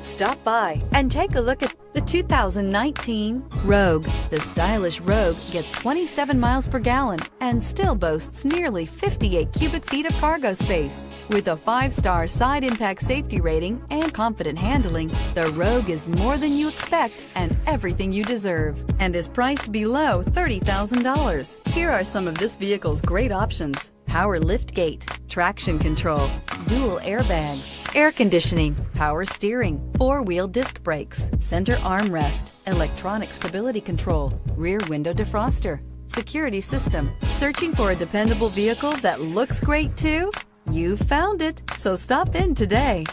Stop by and take a look at the 2019 Rogue. The stylish Rogue gets 27 miles per gallon and still boasts nearly 58 cubic feet of cargo space. With a 5-star side impact safety rating and confident handling, the Rogue is more than you expect and everything you deserve, and is priced below $30,000. Here are some of this vehicle's great options: power liftgate, traction control, dual airbags, air conditioning, power steering, 4-wheel disc brakes, center armrest, electronic stability control, rear window defroster, security system. Searching for a dependable vehicle that looks great too? You found it, so stop in today.